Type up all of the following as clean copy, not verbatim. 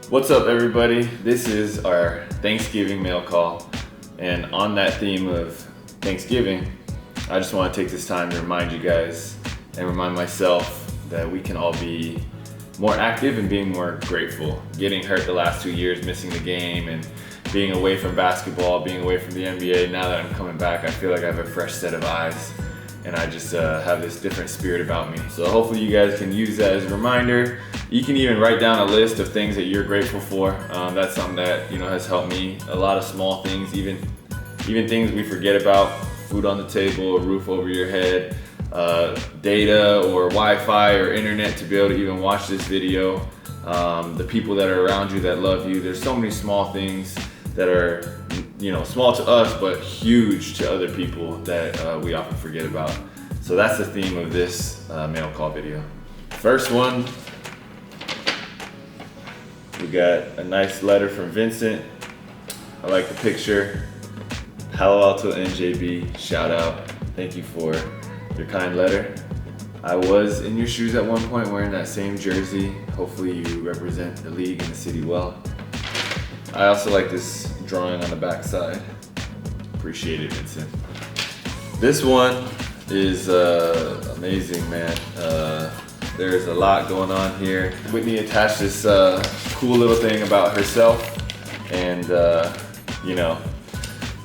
What's up, everybody? This is our Thanksgiving mail call, and on that theme of Thanksgiving, I just want to take this time to remind you guys and remind myself that we can all be more active and being more grateful. Getting hurt the last 2 years, missing the game, and being away from basketball, being away from the NBA. Now that I'm coming back, I feel like I have a fresh set of eyes, and I just have this different spirit about me. So hopefully you guys can use that as a reminder. You can even write down a list of things that you're grateful for. That's something that has helped me. A lot of small things, even things we forget about: food on the table, a roof over your head, data or Wi-Fi or internet to be able to even watch this video. The people that are around you that love you. There's so many small things that are small to us but huge to other people that we often forget about. So that's the theme of this mail call video. First one, we got a nice letter from Vincent. I like the picture. Palo Alto NJB, shout out. Thank you for your kind letter. I was in your shoes at one point wearing that same jersey. Hopefully you represent the league and the city well. I also like this drawing on the back side. Appreciate it, Vincent. This one is amazing, man. There's a lot going on here. Whitney attached this cool little thing about herself, and a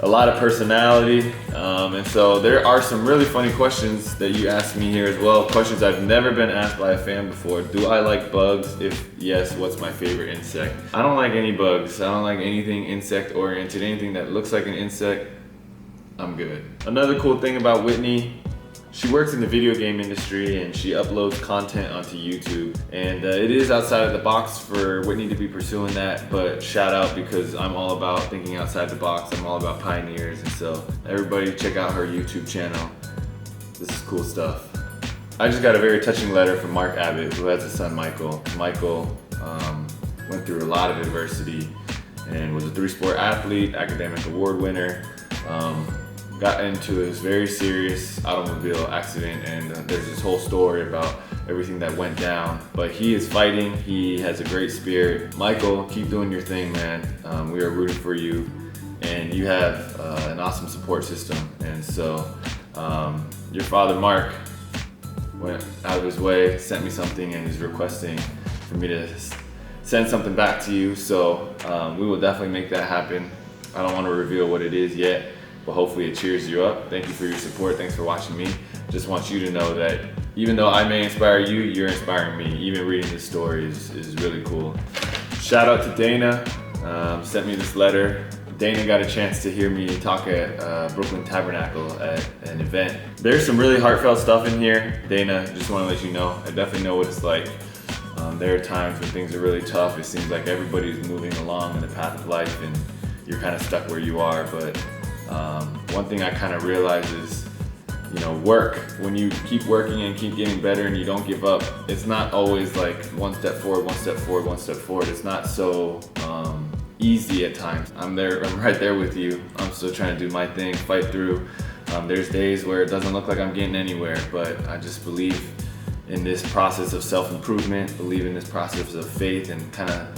lot of personality. And so there are some really funny questions that you asked me here as well. Questions I've never been asked by a fan before. Do I like bugs? If yes, what's my favorite insect? I don't like any bugs. I don't like anything insect oriented. Anything that looks like an insect, I'm good. Another cool thing about Whitney, she works in the video game industry and she uploads content onto YouTube. And it is outside of the box for Whitney to be pursuing that, but shout out, because I'm all about thinking outside the box. I'm all about pioneers, and so everybody check out her YouTube channel. This is cool stuff. I just got a very touching letter from Mark Abbott, who has a son, Michael. Michael went through a lot of adversity and was a 3-sport athlete, academic award winner. Got into this very serious automobile accident, and there's this whole story about everything that went down. But he is fighting. He has a great spirit. Michael, keep doing your thing, man. We are rooting for you, and you have an awesome support system. And so your father, Mark, went out of his way, sent me something, and is requesting for me to send something back to you. So we will definitely make that happen. I don't want to reveal what it is yet, but hopefully it cheers you up. Thank you for your support. Thanks for watching me. Just want you to know that even though I may inspire you, you're inspiring me. Even reading this story is really cool. Shout out to Dana, sent me this letter. Dana got a chance to hear me talk at Brooklyn Tabernacle at an event. There's some really heartfelt stuff in here. Dana, just want to let you know, I definitely know what it's like. There are times when things are really tough. It seems like everybody's moving along in the path of life and you're kind of stuck where you are, but one thing I kind of realize is, work. When you keep working and keep getting better and you don't give up, it's not always like one step forward, one step forward, one step forward. It's not so easy at times. I'm right there with you. I'm still trying to do my thing, fight through. There's days where it doesn't look like I'm getting anywhere, but I just believe in this process of self-improvement, believe in this process of faith, and kind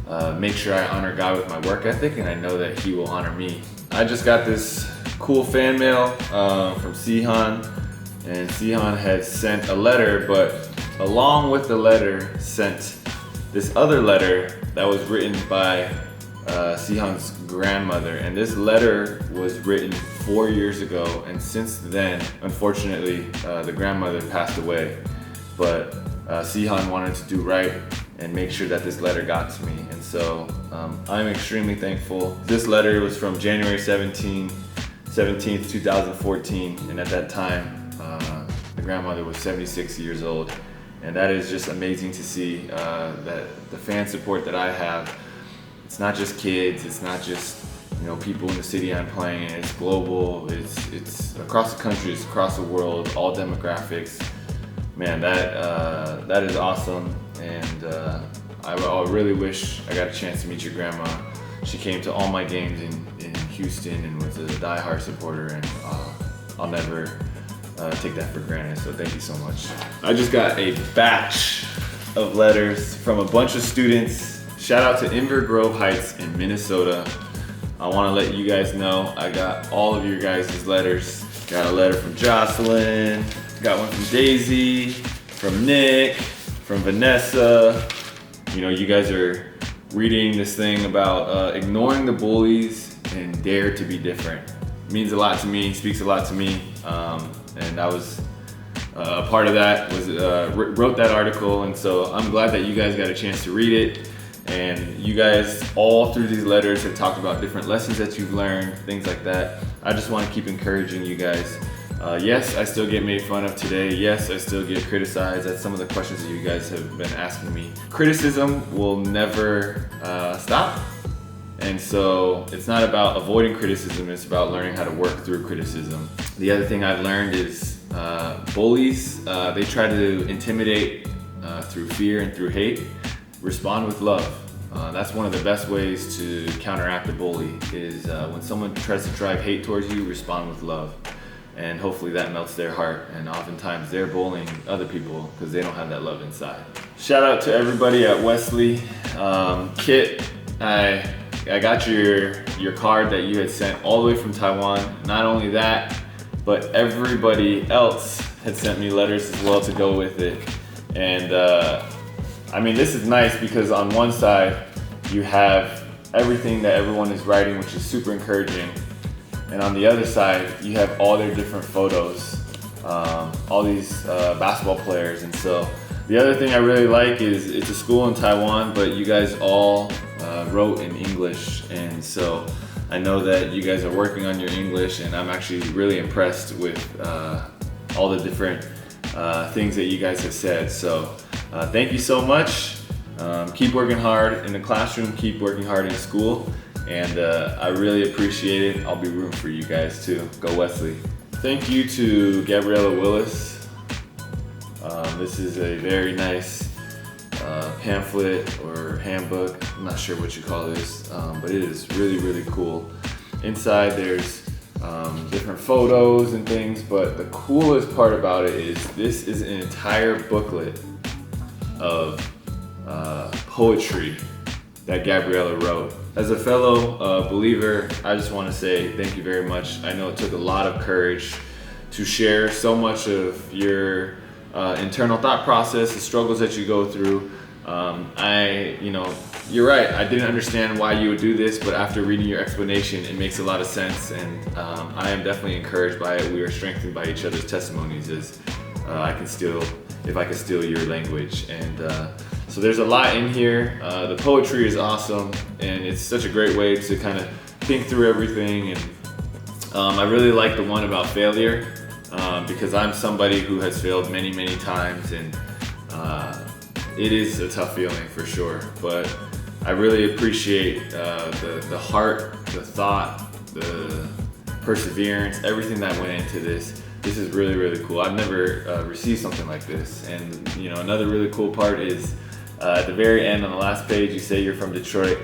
of make sure I honor God with my work ethic, and I know that He will honor me. I just got this cool fan mail from Sihan, and Sihan had sent a letter, but along with the letter sent this other letter that was written by Sihan's grandmother, and this letter was written 4 years ago, and since then, unfortunately, the grandmother passed away, but Sihan wanted to do right and make sure that this letter got to me. And so I'm extremely thankful. This letter was from January 17th, 2014. And at that time, the grandmother was 76 years old. And that is just amazing to see that the fan support that I have, it's not just kids, it's not just people in the city I'm playing in, it's global, it's across the country, it's across the world, all demographics. Man, that is awesome, and I really wish I got a chance to meet your grandma. She came to all my games in Houston and was a diehard supporter, and I'll never take that for granted, so thank you so much. I just got a batch of letters from a bunch of students Shout out to Inver Grove Heights in Minnesota. I want to let you guys know I got all of your guys' letters. Got a letter from Jocelyn, got one from Daisy, from Nick, from Vanessa. You know, you guys are reading this thing about ignoring the bullies and dare to be different. It means a lot to me, speaks a lot to me, and I was a part of that, wrote that article, and so I'm glad that you guys got a chance to read it. And you guys all through these letters have talked about different lessons that you've learned, things like that. I just want to keep encouraging you guys. Yes, I still get made fun of today. Yes, I still get criticized. That's some of the questions that you guys have been asking me. Criticism will never stop. And so it's not about avoiding criticism, it's about learning how to work through criticism. The other thing I've learned is bullies, they try to intimidate through fear and through hate. Respond with love. That's one of the best ways to counteract a bully is when someone tries to drive hate towards you, respond with love. And hopefully that melts their heart, and oftentimes they're bullying other people because they don't have that love inside. Shout out to everybody at Wesley. Kit, I got your card that you had sent all the way from Taiwan. Not only that, but everybody else had sent me letters as well to go with it. And I mean, this is nice because on one side you have everything that everyone is writing, which is super encouraging. And on the other side, you have all their different photos, all these basketball players. And so the other thing I really like is it's a school in Taiwan, but you guys all wrote in English. And so I know that you guys are working on your English, and I'm actually really impressed with all the different things that you guys have said. So thank you so much. Keep working hard in the classroom, keep working hard in school. And I really appreciate it. I'll be rooting for you guys too. Go Wesley. Thank you to Gabriella Willis. This is a very nice pamphlet or handbook. I'm not sure what you call this, but it is really, really cool. Inside there's different photos and things, but the coolest part about it is this is an entire booklet of poetry that Gabriella wrote. As a fellow believer, I just want to say thank you very much. I know it took a lot of courage to share so much of your internal thought process, the struggles that you go through. You're right, I didn't understand why you would do this, but after reading your explanation, it makes a lot of sense, and I am definitely encouraged by it. We are strengthened by each other's testimonies as if I can steal your language. And so there's a lot in here. The poetry is awesome, and it's such a great way to kind of think through everything. And I really like the one about failure because I'm somebody who has failed many, many times, and it is a tough feeling for sure. But I really appreciate the heart, the thought, the perseverance, everything that went into this. This is really, really cool. I've never received something like this. And another really cool part is at the very end on the last page, you say you're from Detroit.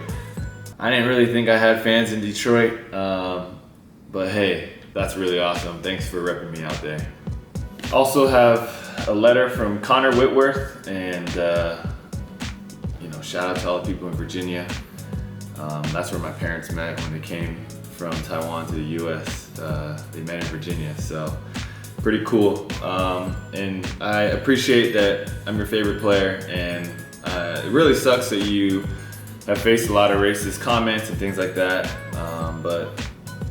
I didn't really think I had fans in Detroit, but hey, that's really awesome. Thanks for repping me out there. Also have a letter from Connor Whitworth, and shout out to all the people in Virginia. That's where my parents met when they came from Taiwan to the US. They met in Virginia, so pretty cool. And I appreciate that I'm your favorite player, and it really sucks that you have faced a lot of racist comments and things like that, but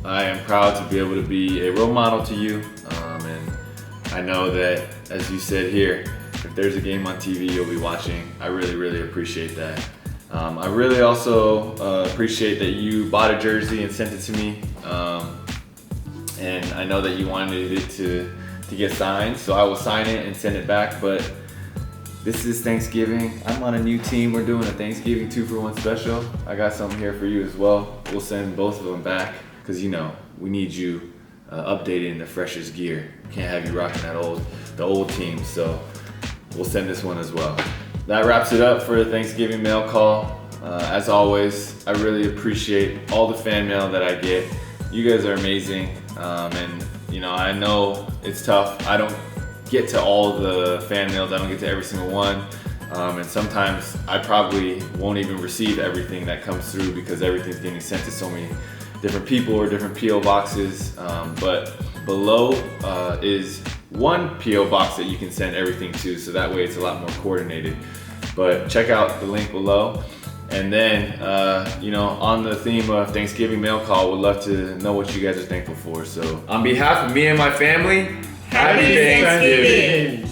I am proud to be able to be a role model to you, and I know that, as you said here, if there's a game on TV you'll be watching. I really, really appreciate that. I really also appreciate that you bought a jersey and sent it to me, and I know that you wanted it to get signed, so I will sign it and send it back. But this is Thanksgiving. I'm on a new team. We're doing a Thanksgiving 2-for-1 special. I got something here for you as well. We'll send both of them back because we need you updated in the freshest gear. Can't have you rocking the old team, so we'll send this one as well. That wraps it up for the Thanksgiving mail call. As always, I really appreciate all the fan mail that I get. You guys are amazing, and I know it's tough. I don't get to all the fan mails. I don't get to every single one, And sometimes I probably won't even receive everything that comes through because everything's getting sent to so many different people or different P.O. boxes. But below is one P.O. box that you can send everything to, so that way it's a lot more coordinated. But check out the link below. And then, on the theme of Thanksgiving mail call, would love to know what you guys are thankful for. So on behalf of me and my family, Happy Thanksgiving.